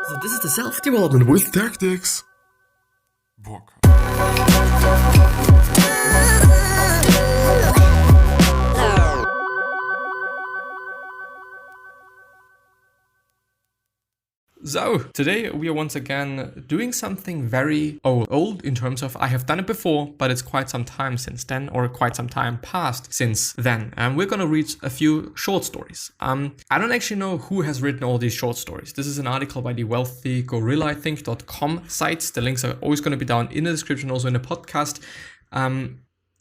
So this is the self-development with tactics book. So, today we are once again doing something very old in terms of I have done it before, but it's quite some time since then, or quite some time past since then. And we're gonna read a few short stories. I don't actually know who has written all these short stories. This is an article by the wealthygorilla, I think, .com site. The links are always gonna be down in the description, also in the podcast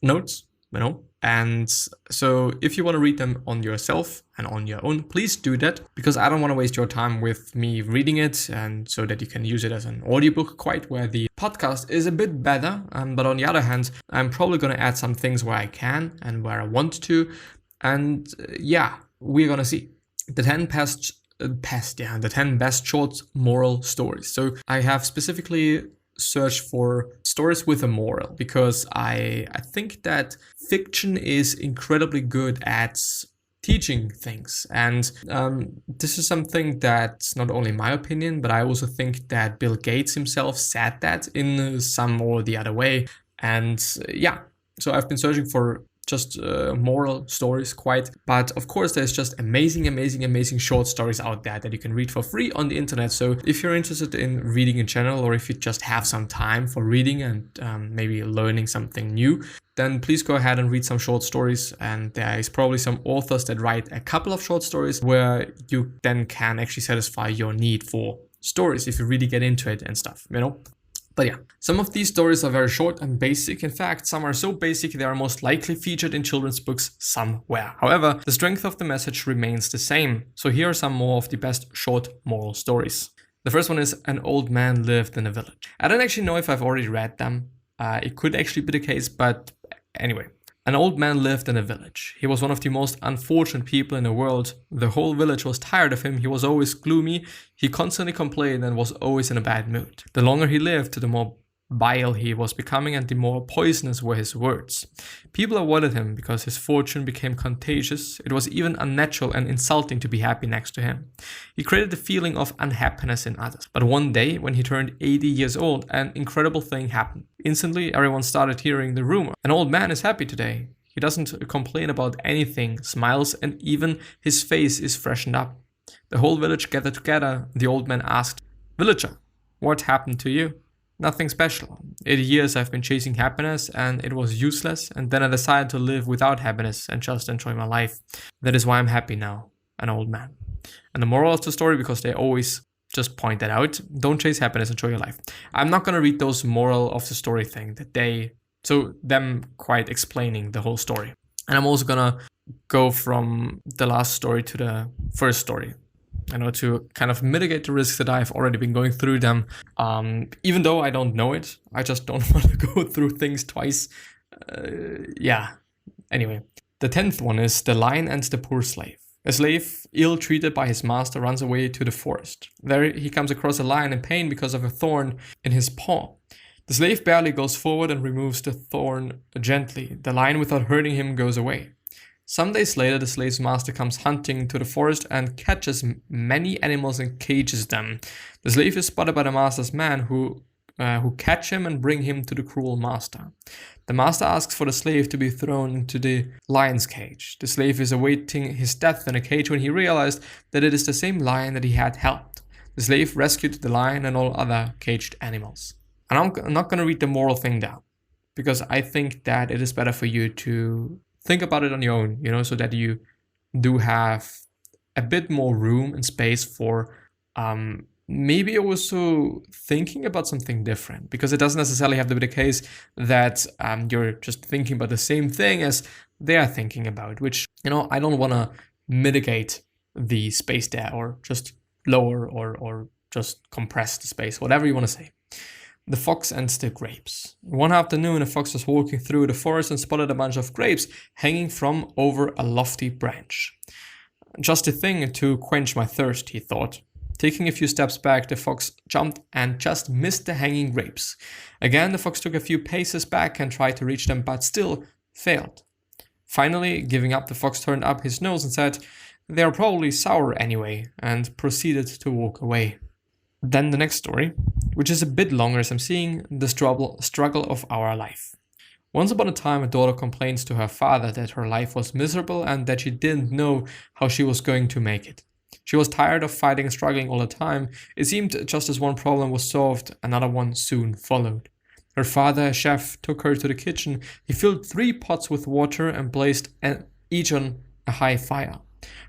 notes, And so if you want to read them on yourself and on your own, please do that, because I don't want to waste your time with me reading it, and so that you can use it as an audiobook quite, where the podcast is a bit better. But on the other hand, I'm probably going to add some things where I can and where I want to. And we're going to see the 10 the 10 best short moral stories. So I have specifically search for stories with a moral, because I think that fiction is incredibly good at teaching things, and this is something that's not only my opinion, but I also think that Bill Gates himself said that in some or the other way. And so I've been searching for just moral stories but of course there's just amazing short stories out there that you can read for free on the internet. So if you're interested in reading in general, or if you just have some time for reading and maybe learning something new, then please go ahead and read some short stories. And there is probably some authors that write a couple of short stories where you then can actually satisfy your need for stories if you really get into it and stuff, But some of these stories are very short and basic. In fact, some are so basic they are most likely featured in children's books somewhere. However, the strength of the message remains the same. So here are some more of the best short moral stories. The first one is An Old Man Lived in a Village. I don't actually know if I've already read them. It could actually be the case, but anyway. An old man lived in a village. He was one of the most unfortunate people in the world. The whole village was tired of him. He was always gloomy. He constantly complained and was always in a bad mood. The longer he lived, the more vile he was becoming, and the more poisonous were his words. People avoided him because his fortune became contagious. It was even unnatural and insulting to be happy next to him. He created the feeling of unhappiness in others. But one day, when he turned 80 years old, an incredible thing happened. Instantly, everyone started hearing the rumor. An old man is happy today. He doesn't complain about anything, smiles, and even his face is freshened up. The whole village gathered together. The old man asked, "Villager, what happened to you?" "Nothing special. 80 years I've been chasing happiness and it was useless, and then I decided to live without happiness and just enjoy my life. That is why I'm happy now." An old man. And the moral of the story, because they always just point that out, don't chase happiness, enjoy your life. I'm not going to read those moral of the story thing them quite explaining the whole story. And I'm also going to go from the last story to the first story. To kind of mitigate the risks that I've already been going through them. Even though I don't know it, I just don't want to go through things twice. Anyway, the 10th one is The Lion and the Poor Slave. A slave, ill-treated by his master, runs away to the forest. There he comes across a lion in pain because of a thorn in his paw. The slave barely goes forward and removes the thorn gently. The lion, without hurting him, goes away. Some days later, the slave's master comes hunting to the forest and catches many animals and cages them. The slave is spotted by the master's men, who catch him and bring him to the cruel master. The master asks for the slave to be thrown into the lion's cage. The slave is awaiting his death in a cage when he realized that it is the same lion that he had helped. The slave rescued the lion and all other caged animals. And I'm not going to read the moral thing down, because I think that it is better for you to think about it on your own, so that you do have a bit more room and space for maybe also thinking about something different, because it doesn't necessarily have to be the case that you're just thinking about the same thing as they're thinking about, which, I don't want to mitigate the space there, or just lower or just compress the space, whatever you want to say. The Fox and the Grapes. One afternoon, a fox was walking through the forest and spotted a bunch of grapes hanging from over a lofty branch. "Just the thing to quench my thirst," he thought. Taking a few steps back, the fox jumped and just missed the hanging grapes. Again, the fox took a few paces back and tried to reach them, but still failed. Finally, giving up, the fox turned up his nose and said, "They are probably sour anyway," and proceeded to walk away. Then the next story, which is a bit longer as I'm seeing the struggle of our life. Once upon a time, a daughter complains to her father that her life was miserable and that she didn't know how she was going to make it. She was tired of fighting and struggling all the time. It seemed just as one problem was solved, another one soon followed. Her father, a chef, took her to the kitchen. He filled 3 pots with water and placed each on a high fire.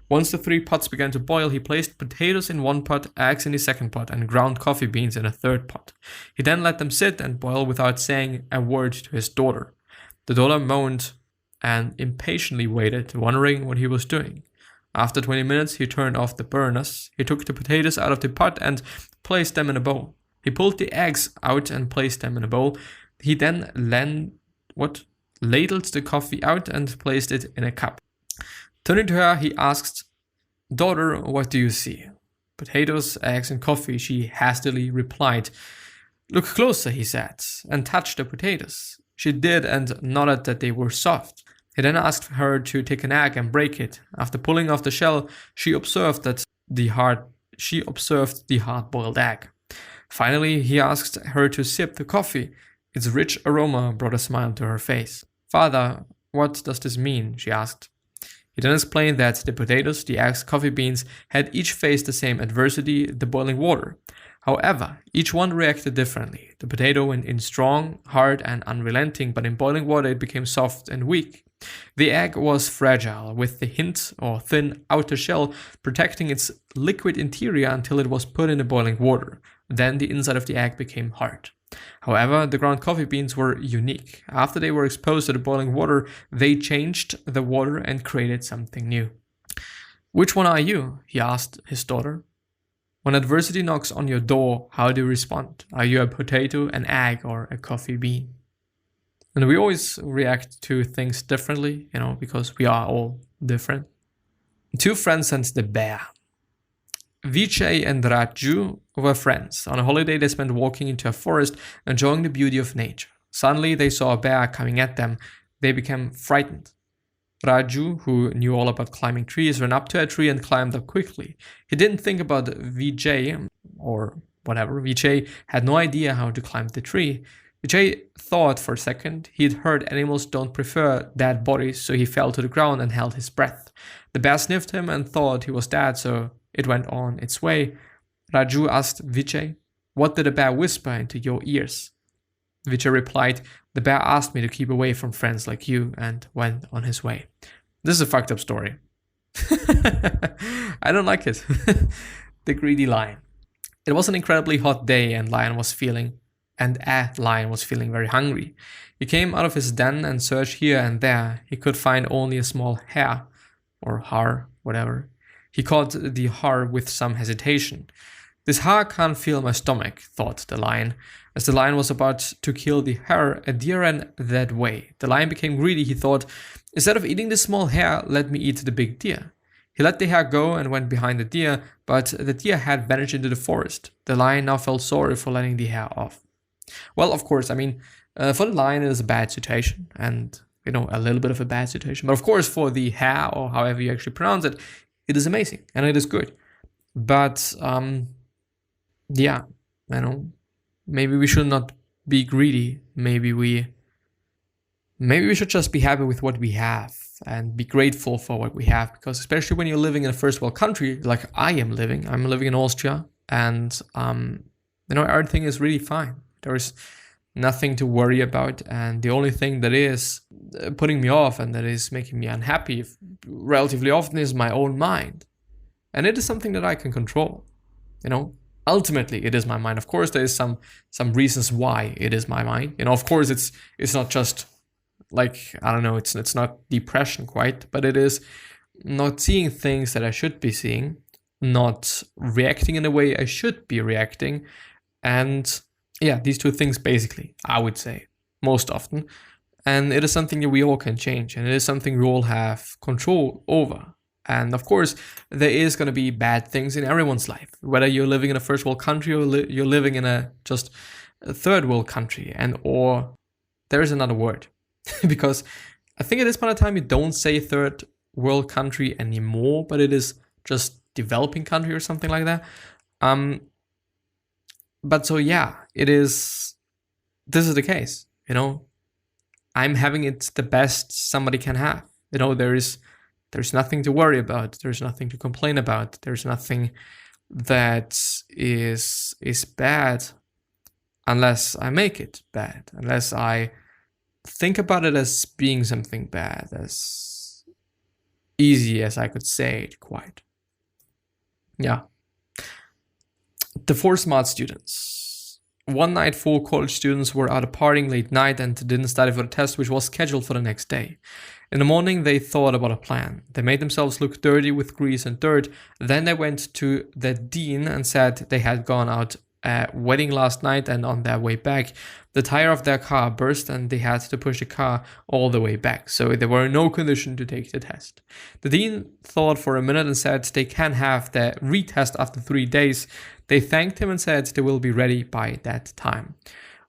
Once the 3 pots began to boil, he placed potatoes in one pot, eggs in the second pot, and ground coffee beans in a third pot. He then let them sit and boil without saying a word to his daughter. The daughter moaned and impatiently waited, wondering what he was doing. After 20 minutes, he turned off the burners. He took the potatoes out of the pot and placed them in a bowl. He pulled the eggs out and placed them in a bowl. He then ladled the coffee out and placed it in a cup. Turning to her, he asked, "Daughter, what do you see?" "Potatoes, eggs, and coffee," she hastily replied. "Look closer," he said, and touched the potatoes. She did and nodded that they were soft. He then asked her to take an egg and break it. After pulling off the shell, she observed the hard-boiled egg. Finally, he asked her to sip the coffee. Its rich aroma brought a smile to her face. "Father, what does this mean?" she asked. He then explained that the potatoes, the eggs, coffee beans had each faced the same adversity, the boiling water. However, each one reacted differently. The potato went in strong, hard, and unrelenting, but in boiling water it became soft and weak. The egg was fragile, with the hint or thin outer shell protecting its liquid interior until it was put in the boiling water. Then the inside of the egg became hard. However, the ground coffee beans were unique. After they were exposed to the boiling water, they changed the water and created something new. "Which one are you?" he asked his daughter. "When adversity knocks on your door, how do you respond? Are you a potato, an egg, or a coffee bean?" And we always react to things differently, because we are all different. 2 friends and the bear. Vijay and Raju were friends. On a holiday, they spent walking into a forest, enjoying the beauty of nature. Suddenly, they saw a bear coming at them. They became frightened. Raju, who knew all about climbing trees, ran up to a tree and climbed up quickly. He didn't think about Vijay, or whatever. Vijay had no idea how to climb the tree. Vijay thought for a second. He'd heard animals don't prefer dead bodies, so he fell to the ground and held his breath. The bear sniffed him and thought he was dead, so it went on its way. Raju asked Vijay, "What did the bear whisper into your ears?" Vijay replied, "The bear asked me to keep away from friends like you," and went on his way. This is a fucked up story. I don't like it. The greedy lion. It was an incredibly hot day and a lion was feeling very hungry. He came out of his den and searched here and there. He could find only a small hare, or har, whatever. He caught the har with some hesitation. "This har can't feel my stomach," thought the lion. As the lion was about to kill the hare, a deer ran that way. The lion became greedy. He thought, "Instead of eating the small hare, let me eat the big deer." He let the hare go and went behind the deer, but the deer had vanished into the forest. The lion now felt sorry for letting the hare off. Well, of course, for the lion it is a bad situation, and a little bit of a bad situation. But of course, for the hare, or however you actually pronounce it, it is amazing and it is good. But maybe we should not be greedy. Maybe we should just be happy with what we have and be grateful for what we have. Because especially when you're living in a first world country like I'm living in Austria, and everything is really fine. There's nothing to worry about, and the only thing that is putting me off and that is making me unhappy relatively often is my own mind. And it is something that I can control. Ultimately it is my mind. Of course there is some reasons why it is my mind. Of course it's not just like, I don't know, it's not depression quite, but it is not seeing things that I should be seeing, not reacting in the way I should be reacting, and these 2 things basically, I would say, most often. And it is something that we all can change, and it is something we all have control over. And of course, there is going to be bad things in everyone's life, whether you're living in a first world country or you're living in a third world country, or there is another word. Because I think at this point in time, you don't say third world country anymore, but it is just developing country or something like that. But so yeah, this is the case, you know. I'm having it the best somebody can have. You know, there's nothing to worry about. There's nothing to complain about. There's nothing that is bad unless I make it bad, unless I think about it as being something bad, as easy as I could say it quite. Yeah. The 4 smart students. One night, 4 college students were out partying late night and didn't study for the test, which was scheduled for the next day. In the morning, they thought about a plan. They made themselves look dirty with grease and dirt. Then they went to the dean and said they had gone out a wedding last night, and on their way back, the tire of their car burst and they had to push the car all the way back, so they were in no condition to take the test. The dean thought for a minute and said they can have the retest after 3 days. They thanked him and said they will be ready by that time.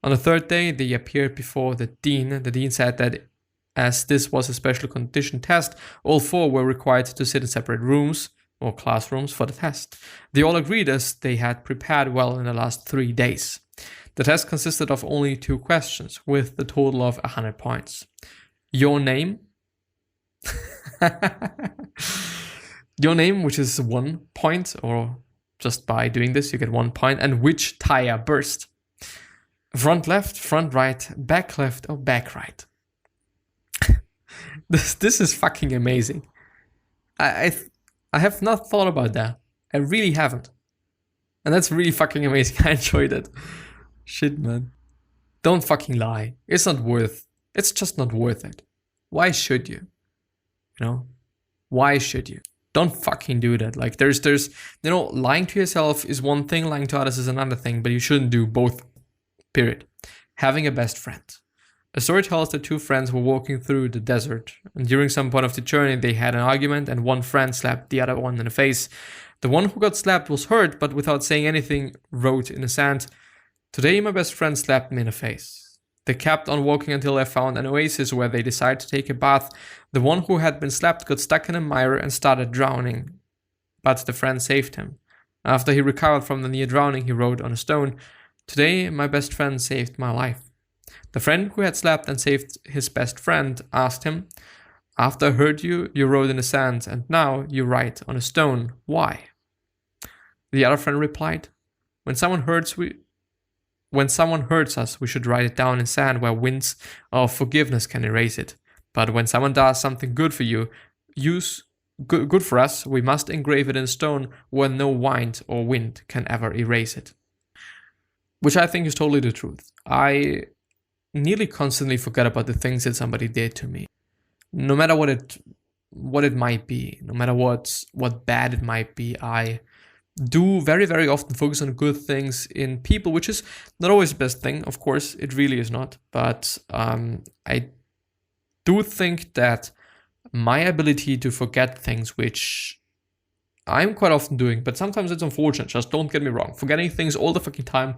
On the 3rd day, they appeared before the dean. The dean said that as this was a special condition test, all 4 were required to sit in separate rooms or classrooms for the test. They all agreed as they had prepared well in the last 3 days. The test consisted of only 2 questions with the total of 100 points. Your name, your name, which is 1 point, or just by doing this you get 1 point, and which tire burst. Front left, front right, back left, or back right. This is fucking amazing. I have not thought about that. I really haven't. And that's really fucking amazing. I enjoyed it. Shit, man. Don't fucking lie. It's just not worth it. Why should you? You know? Why should you? Don't fucking do that. Like, there's, you know, lying to yourself is one thing, lying to others is another thing, but you shouldn't do both. Period. Having a best friend. A story tells that 2 friends were walking through the desert, and during some point of the journey they had an argument and one friend slapped the other one in the face. The one who got slapped was hurt, but without saying anything wrote in the sand, "Today my best friend slapped me in the face." They kept on walking until they found an oasis where they decided to take a bath. The one who had been slapped got stuck in a mire and started drowning, but the friend saved him. After he recovered from the near drowning, he wrote on a stone, "Today my best friend saved my life." The friend who had slapped and saved his best friend asked him, "After I hurt you, you wrote in the sand, and now you write on a stone. Why?" The other friend replied, When someone hurts us, we should write it down in sand where winds of forgiveness can erase it. But when someone does something good for you, good for us, we must engrave it in stone where no wind or wind can ever erase it." Which I think is totally the truth. I nearly constantly forget about the things that somebody did to me. No matter what it might be, no matter what bad it might be, I do very, very often focus on good things in people, which is not always the best thing. Of course, it really is not. But I do think that my ability to forget things, which I'm quite often doing, but sometimes it's unfortunate, just don't get me wrong. Forgetting things all the fucking time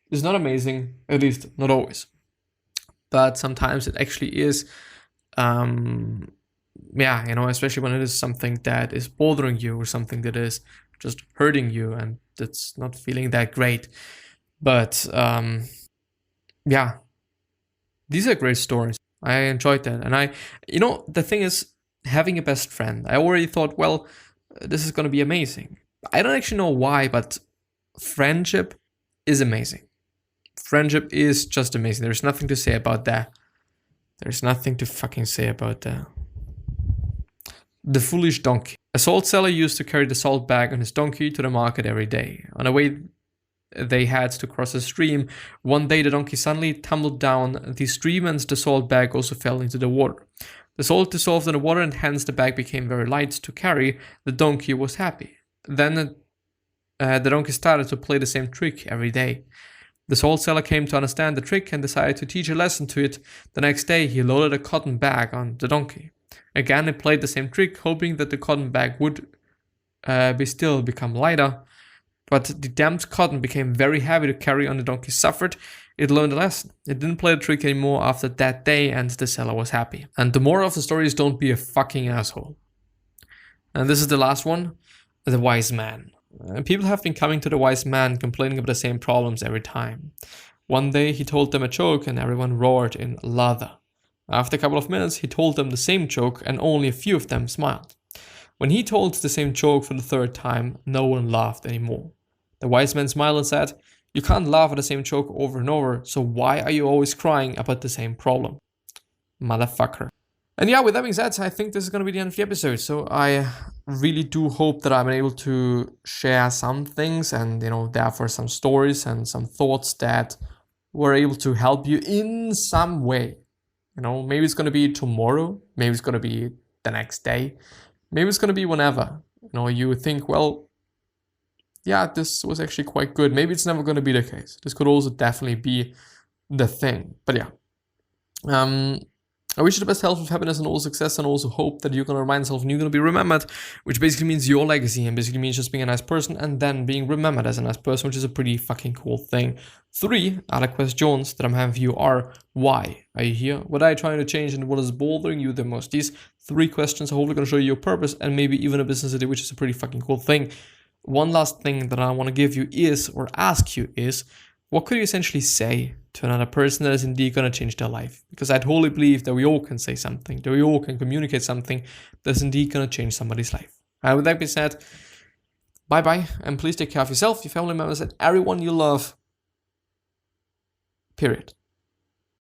is not amazing, at least not always. But sometimes it actually is, especially when it is something that is bothering you or something that is just hurting you and it's not feeling that great. But these are great stories. I enjoyed that. And the thing is, having a best friend, I already thought, well, this is going to be amazing. I don't actually know why, but friendship is amazing. Friendship is just amazing. There's nothing to say about that. There's nothing to fucking say about that. The foolish donkey. A salt seller used to carry the salt bag on his donkey to the market every day. On the way, they had to cross a stream. One day, the donkey suddenly tumbled down the stream and the salt bag also fell into the water. The salt dissolved in the water and hence the bag became very light to carry. The donkey was happy. Then the donkey started to play the same trick every day. The salt seller came to understand the trick and decided to teach a lesson to it. The next day, he loaded a cotton bag on the donkey. Again, it played the same trick, hoping that the cotton bag would become lighter. But the damned cotton became very heavy to carry on. The donkey suffered. It learned a lesson. It didn't play the trick anymore after that day, and the seller was happy. And the moral of the story is, don't be a fucking asshole. And this is the last one, the wise man. People have been coming to the wise man complaining about the same problems every time. One day he told them a joke and everyone roared in laughter. After a couple of minutes, he told them the same joke and only a few of them smiled. When he told the same joke for the third time, no one laughed anymore. The wise man smiled and said, "You can't laugh at the same joke over and over, so why are you always crying about the same problem?" Motherfucker. And yeah, with that being said, I think this is going to be the end of the episode. So I really do hope that I'm able to share some things and, therefore some stories and some thoughts that were able to help you in some way. Maybe it's going to be tomorrow. Maybe it's going to be the next day. Maybe it's going to be whenever. You think, well, yeah, this was actually quite good. Maybe it's never going to be the case. This could also definitely be the thing. But yeah. I wish you the best health of happiness and all success, and also hope that you're going to remind yourself and you're going to be remembered, which basically means your legacy and basically means just being a nice person and then being remembered as a nice person, which is a pretty fucking cool thing. 3 other questions that I'm having for you are: why are you here? What are you trying to change and what is bothering you the most? These 3 questions are hopefully going to show you your purpose and maybe even a business idea, which is a pretty fucking cool thing. One last thing that I want to give you is, or ask you is, what could you essentially say to another person that is indeed going to change their life? Because I totally believe that we all can say something, that we all can communicate something that's indeed going to change somebody's life. And with that being said, bye-bye, and please take care of yourself, your family members, and everyone you love. Period.